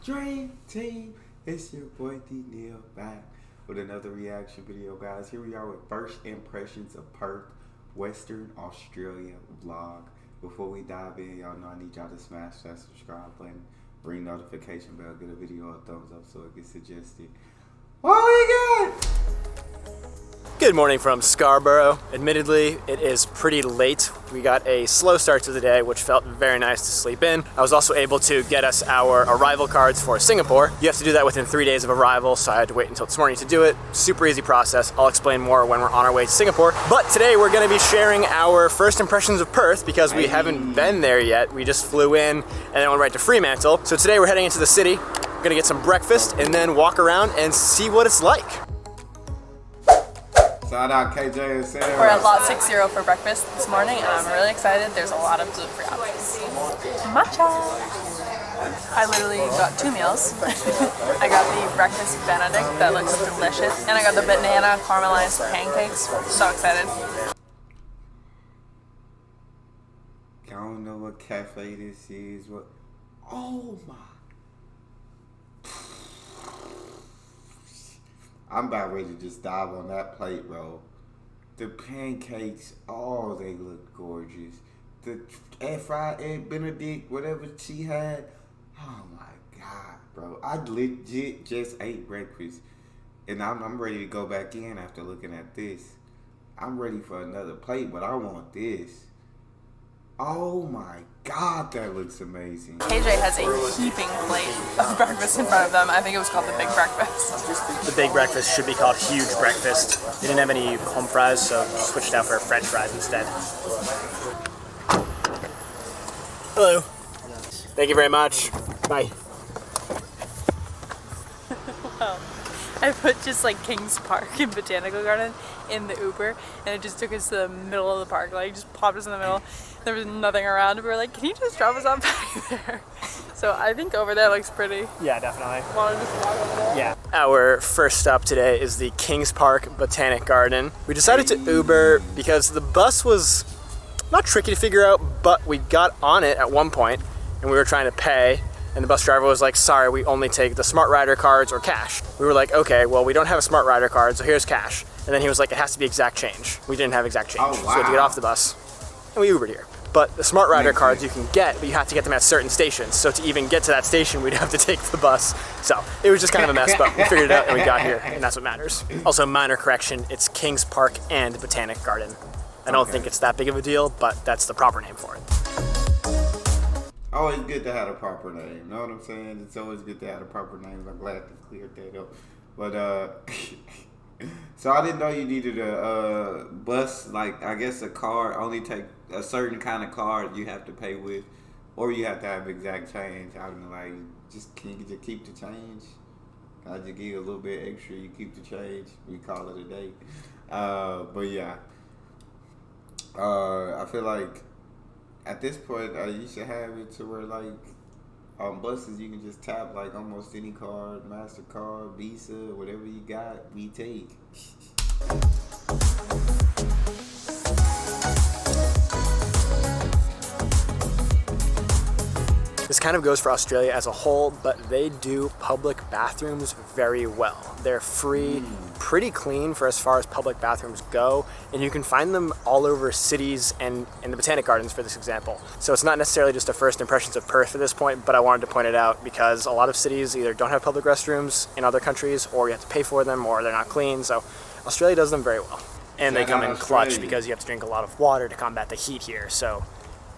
Dream Team. It's your boy Neal back with another reaction video, guys. Here we are with first impressions of Perth, Western Australia vlog. Before we dive in, y'all know I need y'all to smash that subscribe button, ring notification bell, get a video a thumbs up so it gets suggested. What we got? Good morning from Scarborough. Admittedly, it is pretty late. We got a slow start to the day, which felt very nice to sleep in. I was also able to get us our arrival cards for Singapore. You have to do that within 3 days of arrival, so I had to wait until this morning to do it. Super easy process. I'll explain more when we're on our way to Singapore. But today we're gonna be sharing our first impressions of Perth because we haven't been there yet. We just flew in and then went right to Fremantle. So today we're heading into the city. We're gonna get some breakfast and then walk around and see what it's like. Shout out KJ and Sarah. We're at lot 60 for breakfast this morning, and I'm really excited. There's a lot of gluten-free options. Matcha! I literally got 2 meals. I got the breakfast Benedict that looks delicious, and I got the banana caramelized pancakes. So excited. I don't know what cafe this is. What? Oh my! I'm about ready to just dive on that plate, bro. The pancakes, oh, they look gorgeous. The fried egg Benedict, whatever she had, oh my God, bro. I legit just ate breakfast, and I'm ready to go back in after looking at this. I'm ready for another plate, but I want this. Oh my God, that looks amazing. KJ has a heaping plate of breakfast in front of them. I think it was called the Big Breakfast. The Big Breakfast should be called Huge Breakfast. They didn't have any home fries, so switched out for French fries instead. Hello. Thank you very much. Bye. Wow. I put just like Kings Park and Botanical Garden in the Uber, and it just took us to the middle of the park. Like, just popped us in the middle. There was nothing around. We were like, can you just drop us off back there? So I think over there looks pretty. Yeah, definitely. Want to just walk over there? Yeah. Our first stop today is the Kings Park Botanic Garden. We decided to Uber because the bus was not tricky to figure out, but we got on it at one point and we were trying to pay. And the bus driver was like, sorry, we only take the Smart Rider cards or cash. We were like, okay, well, we don't have a Smart Rider card, so here's cash. And then he was like, it has to be exact change. We didn't have exact change. Oh, wow. So we had to get off the bus. And we Ubered here. But the Smart Rider cards you can get, but you have to get them at certain stations. So to even get to that station, we'd have to take the bus. So it was just kind of a mess, but we figured it out and we got here, and that's what matters. Also, minor correction, it's Kings Park and Botanic Garden. I don't think it's that big of a deal, but that's the proper name for it. Always good to have a proper name. You know what I'm saying? It's always good to have a proper name. I'm glad to clear that up. But so I didn't know you needed a bus, like I guess a card. Only take a certain kind of card you have to pay with, or you have to have exact change. I don't know, like, can you just keep the change? I just give you a little bit extra. You keep the change. We call it a day. But yeah, I feel like at this point, you should have it to where, like, on buses, you can just tap, like, almost any card, MasterCard, Visa, whatever you got, we take. This kind of goes for Australia as a whole, but they do public bathrooms very well. They're free, pretty clean for as far as public bathrooms go, and you can find them all over cities and in the Botanic Gardens, for this example. So it's not necessarily just a first impressions of Perth at this point, but I wanted to point it out because a lot of cities either don't have public restrooms in other countries, or you have to pay for them, or they're not clean. So Australia does them very well. And they come in clutch because you have to drink a lot of water to combat the heat here. So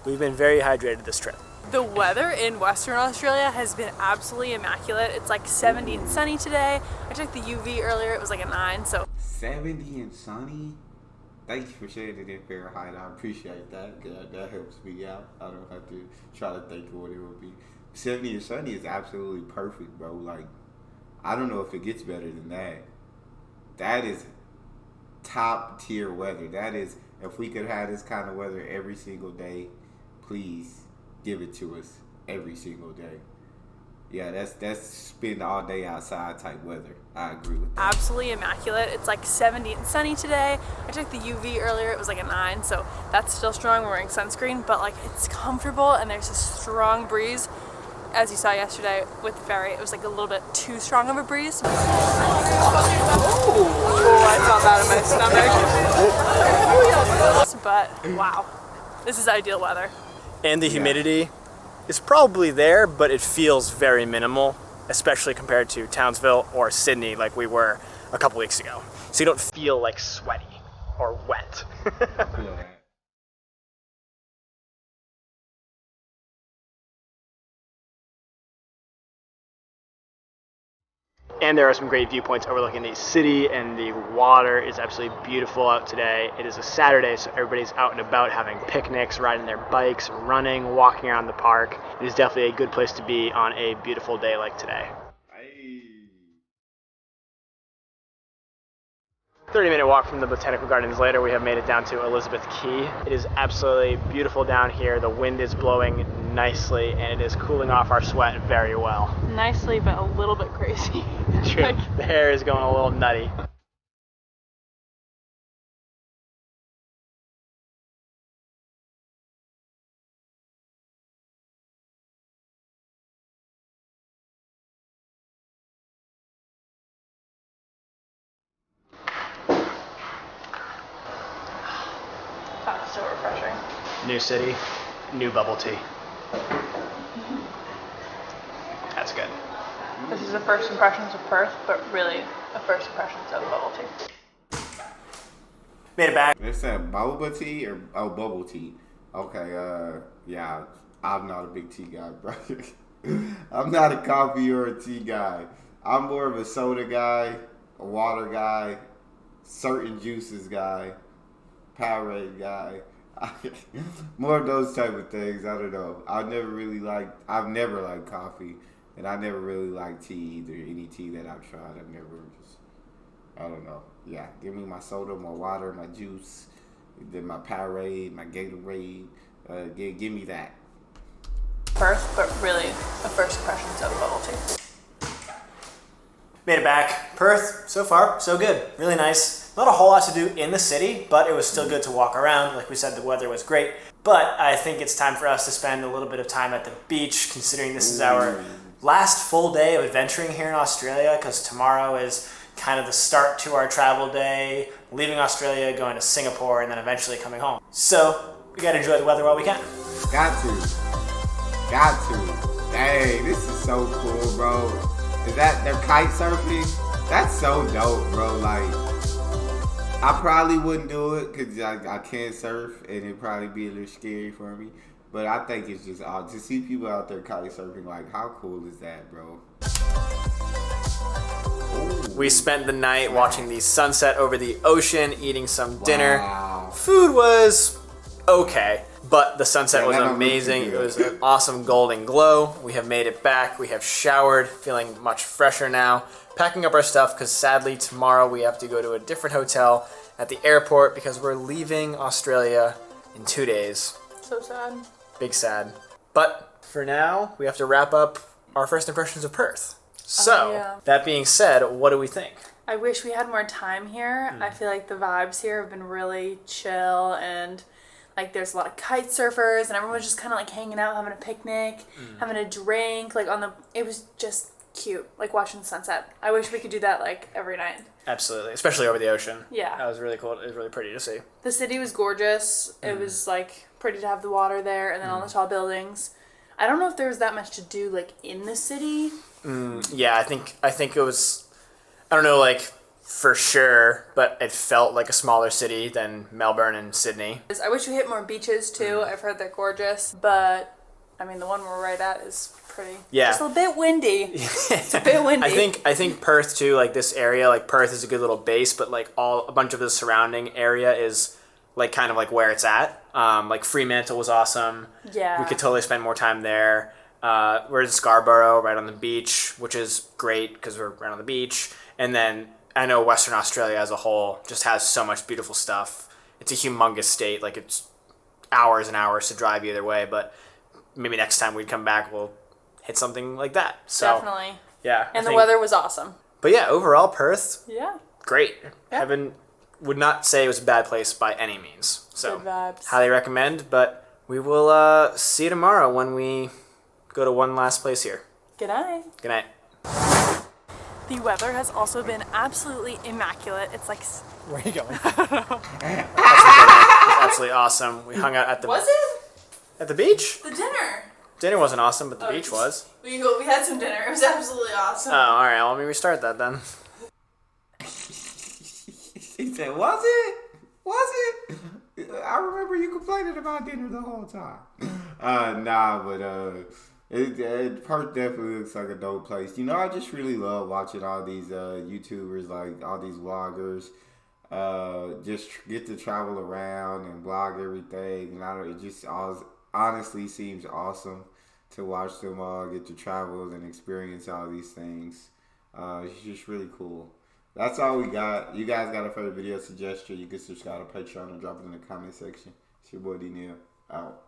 we've been very hydrated this trip. The weather in Western Australia has been absolutely immaculate. It's like 70 and sunny today. I checked the UV earlier, it was like a 9, so. 70 and sunny? Thank you for sharing it in Fahrenheit. I appreciate that. That helps me out. I don't have to try to think of what it would be. 70 and sunny is absolutely perfect, bro. Like, I don't know if it gets better than that. That is top tier weather. That is, if we could have this kind of weather every single day, please give it to us every single day. Yeah, that's spend all day outside type weather. I agree with that. Absolutely immaculate. It's like 70 and sunny today. I checked the UV earlier, it was like a 9, so that's still strong. We're wearing sunscreen, but like it's comfortable and there's a strong breeze. as you saw yesterday with the ferry, it was like a little bit too strong of a breeze. Oh, I felt that in my stomach. But wow, this is ideal weather. And the humidity is probably there, but it feels very minimal, especially compared to Townsville or Sydney like we were a couple weeks ago. So you don't feel like sweaty or wet. And there are some great viewpoints overlooking the city, and the water is absolutely beautiful out today. It is a Saturday, so everybody's out and about having picnics, riding their bikes, running, walking around the park. It is definitely a good place to be on a beautiful day like today. 30-minute walk from the Botanical Gardens later, we have made it down to Elizabeth Quay. It is absolutely beautiful down here. The wind is blowing nicely, and it is cooling off our sweat very well. Nicely, but a little bit crazy. True. The hair is going a little nutty. That's so refreshing. New city, new bubble tea. That's good. This is the first impressions of Perth, but really the first impressions of bubble tea. Made it back. They said boba tea or bubble tea. Okay, yeah, I'm not a big tea guy, bro. I'm not a coffee or a tea guy. I'm more of a soda guy, a water guy, certain juices guy, Powerade guy. More of those type of things. I don't know. I've never liked coffee, and I never really liked tea either. Any tea that I've tried, I've never just, I don't know. Yeah, give me my soda, my water, my juice, then my Powerade, my Gatorade. Give me that. Perth, but really the first impressions of bubble tea. Made it back. Perth, so far, so good. Really nice. Not a whole lot to do in the city, but it was still good to walk around. Like we said, the weather was great. But I think it's time for us to spend a little bit of time at the beach, considering this is our last full day of adventuring here in Australia, because tomorrow is kind of the start to our travel day, leaving Australia, going to Singapore, and then eventually coming home. So we gotta enjoy the weather while we can. Got to. Hey, this is so cool, bro. Is that they're kite surfing? That's so dope, bro. Like, I probably wouldn't do it because I can't surf and it'd probably be a little scary for me. But I think it's just odd to see people out there kite surfing. Like, how cool is that, bro? We spent the night watching the sunset over the ocean, eating some dinner. Wow. Food was okay, but the sunset was that don't look amazing. too It good. was an awesome golden glow. We have made it back. We have showered, feeling much fresher now. Packing up our stuff because sadly tomorrow we have to go to a different hotel at the airport because we're leaving Australia in 2 days. So sad. Big sad. But for now, we have to wrap up our first impressions of Perth. So, yeah. That being said, what do we think? I wish we had more time here. I feel like the vibes here have been really chill, and like there's a lot of kite surfers and everyone's just kind of like hanging out, having a picnic, having a drink, like it was just cute, like watching the sunset. I wish we could do that like every night. Absolutely, especially over the ocean. Yeah. That was really cool. It was really pretty to see. The city was gorgeous. It was like pretty to have the water there and then all the tall buildings. I don't know if there was that much to do like in the city. Yeah, I think it was, I don't know, like for sure, but it felt like a smaller city than Melbourne and Sydney. I wish we hit more beaches too. I've heard they're gorgeous, but I mean the one we're right at is pretty. Yeah. Just a bit windy. It's a bit windy. I think Perth too, like this area, like Perth is a good little base, but like a bunch of the surrounding area is like kind of like where it's at. Like Fremantle was awesome. Yeah. We could totally spend more time there. We're in Scarborough, right on the beach, which is great because we're right on the beach. And then I know Western Australia as a whole just has so much beautiful stuff. It's a humongous state. Like it's hours and hours to drive either way. But maybe next time we come back, we'll hit something like that. So Definitely. yeah. And the weather was awesome. But yeah, overall Perth, Yeah. great. Yeah. Would not say it was a bad place by any means. So Good vibes. highly recommend. But we will see you tomorrow when we go to one last place here. Good night. Good night. The weather has also been absolutely immaculate. It's like... Where are you going? That's absolutely awesome. We hung out at the... Was it? At the beach? The dinner. Dinner wasn't awesome, but the beach was. We had some dinner. It was absolutely awesome. Oh, alright. Well, let me restart that then. He said, was it? Was it? I remember you complaining about dinner the whole time. Perth definitely looks like a dope place. You know, I just really love watching all these YouTubers, like all these vloggers, just get to travel around and vlog everything. And it just honestly seems awesome to watch them all get to travel and experience all these things. It's just really cool. That's all we got. You guys got a favorite video suggestion, you can subscribe to Patreon and drop it in the comment section. It's your boy D Neal. Out.